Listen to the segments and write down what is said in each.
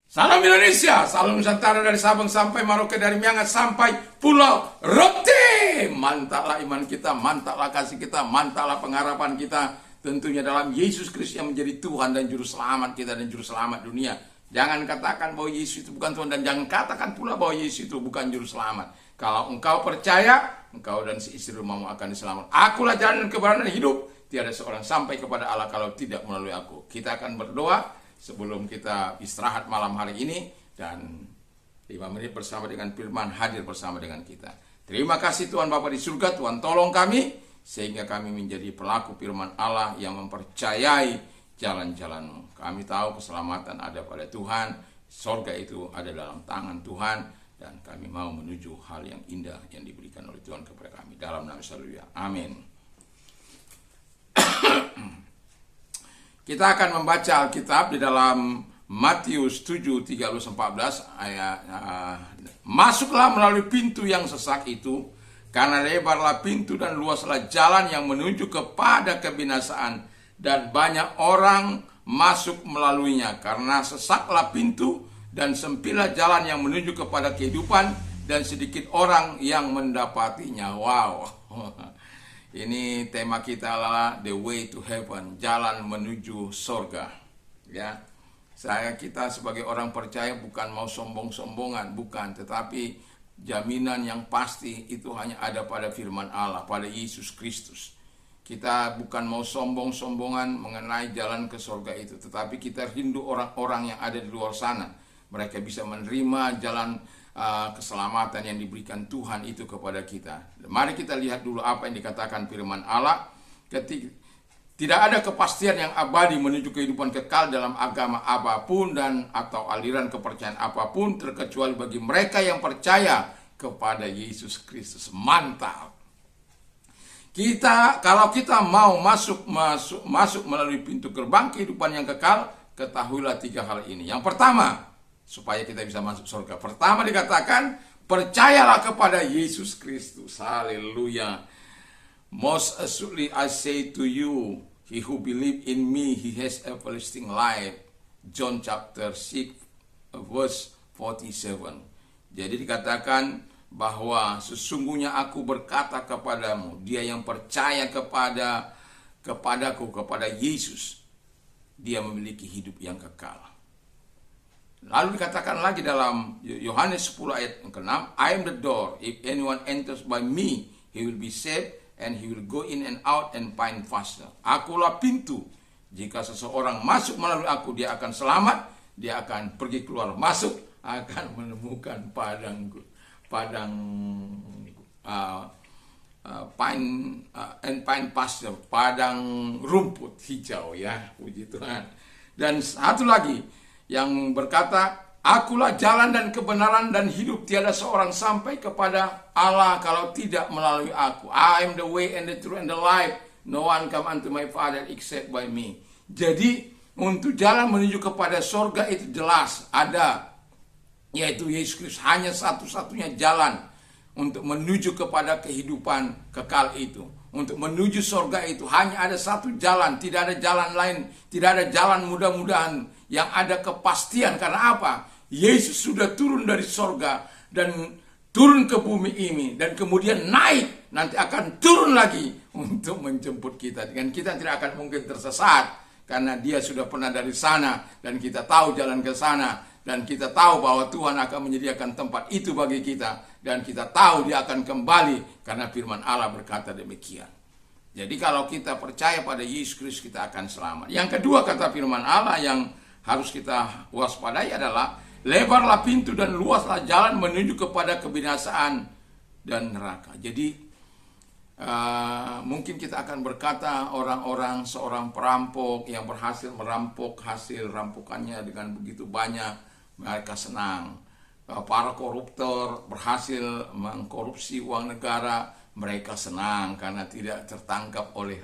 Salam Indonesia, salam Nusantara dari Sabang sampai Merauke, dari Miangas sampai Pulau Rote. Mantaplah iman kita, mantaplah kasih kita, mantaplah pengharapan kita. Tentunya dalam Yesus Kristus yang menjadi Tuhan dan Juru Selamat kita dan Juru Selamat dunia. Jangan katakan bahwa Yesus itu bukan Tuhan, dan jangan katakan pula bahwa Yesus itu bukan Juru Selamat. Kalau engkau percaya, engkau dan si istri rumahmu akan diselamatkan. Akulah jalan dan kebenaran dan hidup. Tiada seorang sampai kepada Allah kalau tidak melalui aku. Kita akan berdoa sebelum kita istirahat malam hari ini, dan 5 menit bersama dengan firman hadir bersama dengan kita. Terima kasih Tuhan Bapa di surga, Tuhan tolong kami sehingga kami menjadi pelaku firman Allah yang mempercayai jalan-jalan-Mu. Kami tahu keselamatan ada pada Tuhan, sorga itu ada dalam tangan Tuhan, dan kami mau menuju hal yang indah yang diberikan oleh Tuhan kepada kami. Dalam nama Yesus, amin. Kita akan membaca Alkitab di dalam Matius 7:13-14 ayat masuklah melalui pintu yang sesak itu, karena lebarlah pintu dan luaslah jalan yang menuju kepada kebinasaan, dan banyak orang masuk melaluinya. Karena sesaklah pintu dan sempitlah jalan yang menuju kepada kehidupan, dan sedikit orang yang mendapatinya. Wow. Ini tema kita adalah the way to heaven, jalan menuju sorga. Ya, kita sebagai orang percaya bukan mau sombong-sombongan, bukan, tetapi jaminan yang pasti itu hanya ada pada firman Allah, pada Yesus Kristus. Kita bukan mau sombong-sombongan mengenai jalan ke sorga itu, tetapi kita rindu orang-orang yang ada di luar sana. Mereka bisa menerima jalan keselamatan yang diberikan Tuhan itu kepada kita. Mari kita lihat dulu apa yang dikatakan firman Allah. Tidak ada kepastian yang abadi menuju kehidupan kekal dalam agama apapun dan atau aliran kepercayaan apapun, terkecuali bagi mereka yang percaya kepada Yesus Kristus. Mantap. Kalau kita mau masuk melalui pintu gerbang kehidupan yang kekal, ketahuilah 3 hal ini. Yang pertama, supaya kita bisa masuk surga. Pertama dikatakan, percayalah kepada Yesus Kristus. Haleluya. Most assuredly I say to you, he who believe in me, he has everlasting life. John chapter 6 verse 47. Jadi dikatakan bahwa sesungguhnya aku berkata kepadamu, dia yang percaya kepadaku, kepada Yesus, dia memiliki hidup yang kekal. Lalu dikatakan lagi dalam Yohanes 10 ayat yang ke-6, I am the door, if anyone enters by me, he will be saved, and he will go in and out and find pasture. Akulah pintu, jika seseorang masuk melalui aku, dia akan selamat, dia akan pergi keluar masuk, akan menemukan padang pine pasture, padang rumput hijau, ya, puji Tuhan. Dan satu lagi yang berkata, akulah jalan dan kebenaran dan hidup, tiada seorang sampai kepada Allah kalau tidak melalui aku. I am the way and the truth and the life, no one come unto my Father except by me. Jadi untuk jalan menuju kepada sorga itu jelas ada, yaitu Yesus Kristus. Hanya satu-satunya jalan untuk menuju kepada kehidupan kekal itu. Untuk menuju sorga itu hanya ada satu jalan, tidak ada jalan lain, tidak ada jalan mudah-mudahan yang ada kepastian. Karena apa? Yesus sudah turun dari sorga dan turun ke bumi ini, dan kemudian naik, nanti akan turun lagi untuk menjemput kita. Dan kita tidak akan mungkin tersesat, karena dia sudah pernah dari sana, dan kita tahu jalan ke sana, dan kita tahu bahwa Tuhan akan menyediakan tempat itu bagi kita, dan kita tahu dia akan kembali, karena firman Allah berkata demikian. Jadi kalau kita percaya pada Yesus Kristus, kita akan selamat. Yang kedua, kata firman Allah yang harus kita waspadai adalah, lebarlah pintu dan luaslah jalan menuju kepada kebinasaan dan neraka. Jadi mungkin kita akan berkata orang-orang, seorang perampok yang berhasil merampok, hasil rampokannya dengan begitu banyak, mereka senang. Para koruptor berhasil mengkorupsi uang negara, mereka senang karena tidak tertangkap oleh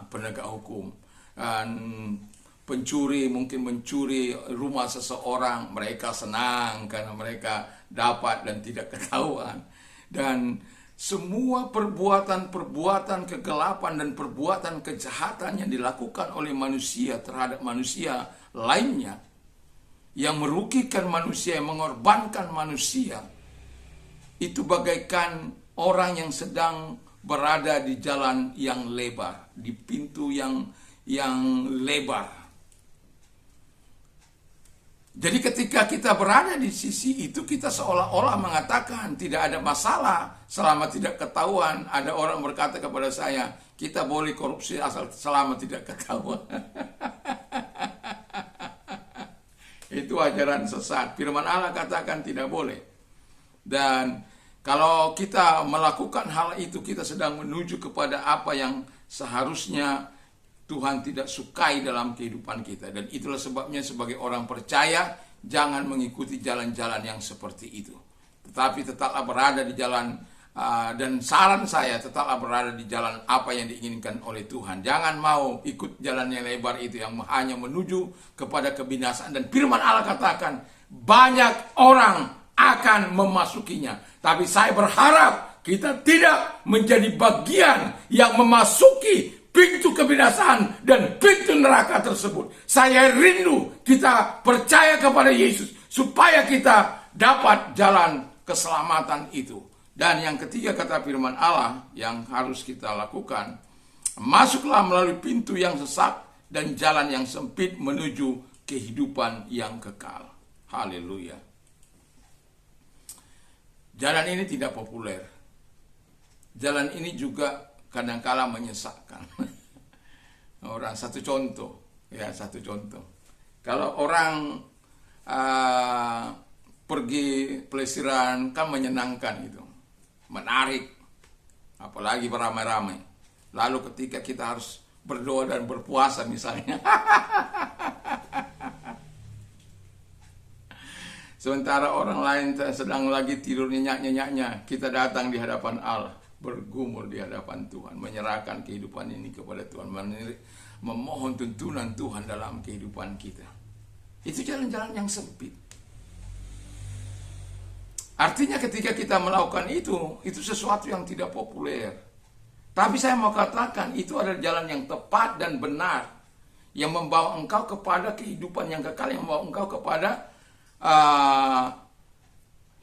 penegak hukum. Dan pencuri mungkin mencuri rumah seseorang, mereka senang karena mereka dapat dan tidak ketahuan. Dan semua perbuatan kegelapan dan perbuatan kejahatan yang dilakukan oleh manusia terhadap manusia lainnya, yang merugikan manusia, yang mengorbankan manusia, itu bagaikan orang yang sedang berada di jalan yang lebar, di pintu yang lebar. Jadi ketika kita berada di sisi itu, kita seolah-olah mengatakan tidak ada masalah selama tidak ketahuan. Ada orang berkata kepada saya, kita boleh korupsi asal selama tidak ketahuan. Itu ajaran sesat. Firman Allah katakan tidak boleh. Dan kalau kita melakukan hal itu, kita sedang menuju kepada apa yang seharusnya Tuhan tidak sukai dalam kehidupan kita. Dan itulah sebabnya sebagai orang percaya, jangan mengikuti jalan-jalan yang seperti itu. Tetapi tetaplah berada di jalan, dan saran saya tetaplah berada di jalan apa yang diinginkan oleh Tuhan. Jangan mau ikut jalan yang lebar itu yang hanya menuju kepada kebinasaan. Dan firman Allah katakan, banyak orang akan memasukinya. Tapi saya berharap kita tidak menjadi bagian yang memasuki pintu kebinasaan dan pintu neraka tersebut. Saya rindu kita percaya kepada Yesus supaya kita dapat jalan keselamatan itu. Dan yang ketiga kata firman Allah yang harus kita lakukan, masuklah melalui pintu yang sesak dan jalan yang sempit menuju kehidupan yang kekal. Haleluya. Jalan ini tidak populer. Jalan ini juga kadang-kala menyesakkan. Satu contoh. Kalau orang pergi pelesiran kan menyenangkan gitu, menarik, apalagi beramai-ramai. Lalu ketika kita harus berdoa dan berpuasa misalnya, sementara orang lain sedang lagi tidur nyenyak-nyenyaknya, kita datang di hadapan Allah, bergumul di hadapan Tuhan, menyerahkan kehidupan ini kepada Tuhan, memohon tuntunan Tuhan dalam kehidupan kita. Itu jalan-jalan yang sempit. Artinya ketika kita melakukan itu sesuatu yang tidak populer. Tapi saya mau katakan itu adalah jalan yang tepat dan benar, yang membawa engkau kepada kehidupan yang kekal, yang membawa engkau kepada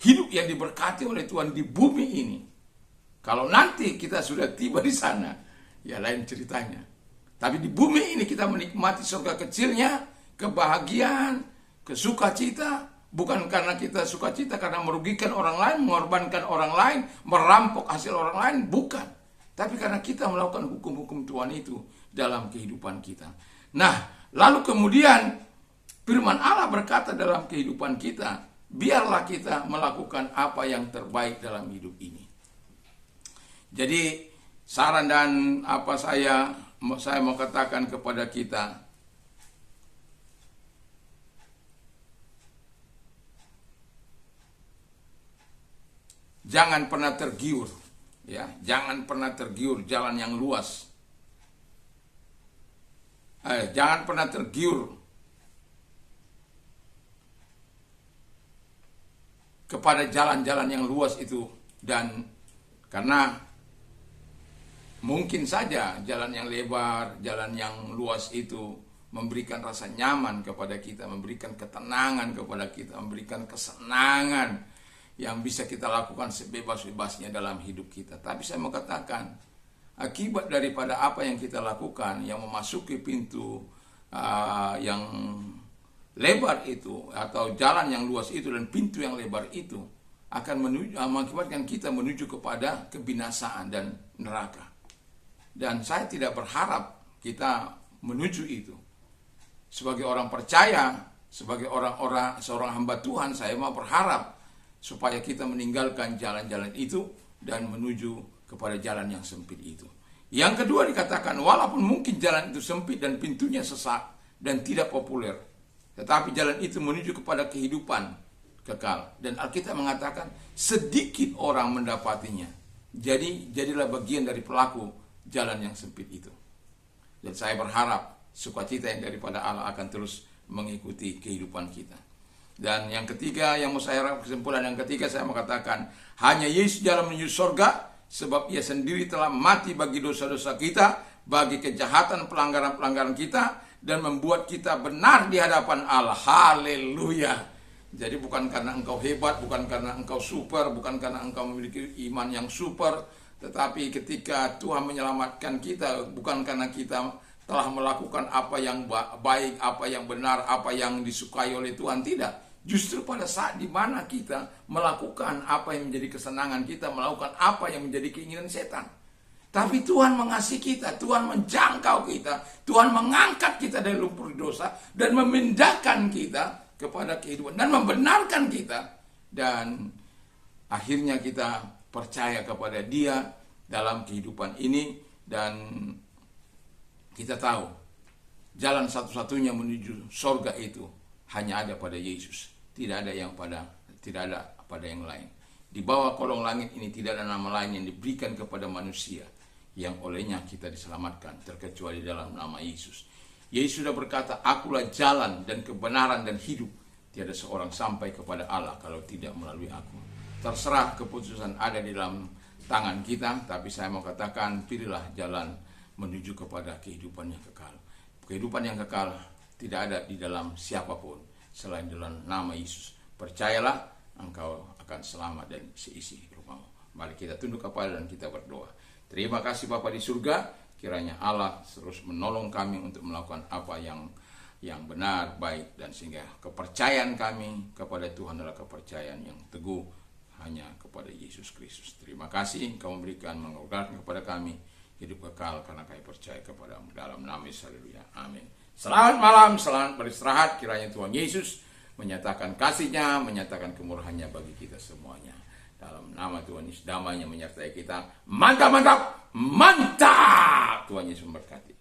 hidup yang diberkati oleh Tuhan di bumi ini. Kalau nanti kita sudah tiba di sana, ya lain ceritanya. Tapi di bumi ini kita menikmati surga kecilnya, kebahagiaan, kesukacita, bukan karena kita sukacita karena merugikan orang lain, mengorbankan orang lain, merampok hasil orang lain, bukan. Tapi karena kita melakukan hukum-hukum Tuhan itu dalam kehidupan kita. Nah, lalu kemudian firman Allah berkata dalam kehidupan kita, biarlah kita melakukan apa yang terbaik dalam hidup ini. Jadi saran dan apa saya mau katakan kepada kita, jangan pernah tergiur, ya, jangan pernah tergiur jalan yang luas. Jangan pernah tergiur kepada jalan-jalan yang luas itu, dan karena mungkin saja jalan yang lebar, jalan yang luas itu memberikan rasa nyaman kepada kita, memberikan ketenangan kepada kita, memberikan kesenangan yang bisa kita lakukan sebebas-bebasnya dalam hidup kita. Tapi saya mau katakan, akibat daripada apa yang kita lakukan, yang memasuki pintu yang lebar itu, atau jalan yang luas itu dan pintu yang lebar itu, akan mengakibatkan kita menuju kepada kebinasaan dan neraka. Dan saya tidak berharap kita menuju itu. Sebagai orang percaya, sebagai seorang hamba Tuhan, saya mau berharap supaya kita meninggalkan jalan-jalan itu dan menuju kepada jalan yang sempit itu. Yang kedua dikatakan, walaupun mungkin jalan itu sempit dan pintunya sesak dan tidak populer, tetapi jalan itu menuju kepada kehidupan kekal. Dan Alkitab mengatakan, sedikit orang mendapatinya. Jadilah bagian dari pelaku jalan yang sempit itu. Dan saya berharap sukacita yang daripada Allah akan terus mengikuti kehidupan kita. Dan yang ketiga, yang mau saya harap kesimpulan yang ketiga, saya mau katakan, hanya Yesus jalan menuju surga, sebab ia sendiri telah mati bagi dosa-dosa kita, bagi kejahatan pelanggaran-pelanggaran kita, dan membuat kita benar di hadapan Allah. Haleluya. Jadi bukan karena engkau hebat, bukan karena engkau super, bukan karena engkau memiliki iman yang super, tetapi ketika Tuhan menyelamatkan kita, bukan karena kita telah melakukan apa yang baik, apa yang benar, apa yang disukai oleh Tuhan, tidak. Justru pada saat di mana kita melakukan apa yang menjadi kesenangan kita, melakukan apa yang menjadi keinginan setan. Tapi Tuhan mengasihi kita, Tuhan menjangkau kita, Tuhan mengangkat kita dari lumpur dosa dan memindahkan kita kepada kehidupan dan membenarkan kita. Dan akhirnya kita percaya kepada Dia dalam kehidupan ini, dan kita tahu jalan satu-satunya menuju surga itu hanya ada pada Yesus. Tidak ada pada yang lain. Di bawah kolong langit ini tidak ada nama lain yang diberikan kepada manusia yang olehnya kita diselamatkan, terkecuali dalam nama Yesus. Yesus sudah berkata, akulah jalan dan kebenaran dan hidup. Tiada seorang sampai kepada Allah kalau tidak melalui aku. Terserah, keputusan ada di dalam tangan kita, tapi saya mau katakan, pilihlah jalan menuju kepada kehidupan yang kekal. Kehidupan yang kekal tidak ada di dalam siapapun selain dalam nama Yesus. Percayalah, engkau akan selamat dan seisi rumahmu. Mari kita tunduk kepala dan kita berdoa. Terima kasih Bapa di surga, kiranya Allah terus menolong kami untuk melakukan apa yang benar, baik, dan sehingga kepercayaan kami kepada Tuhan adalah kepercayaan yang teguh hanya kepada Yesus Kristus. Terima kasih Engkau memberikan menganugerahkan kepada kami hidup kekal karena kami percaya kepadamu dalam nama Yesus. Haleluya. Amin. Selamat malam, selamat beristirahat. Kiranya Tuhan Yesus menyatakan kasih-Nya, menyatakan kemurahan-Nya bagi kita semuanya. Dalam nama Tuhan Yesus, damai-Nya menyertai kita. Mantap, mantap, mantap. Tuhan Yesus memberkati.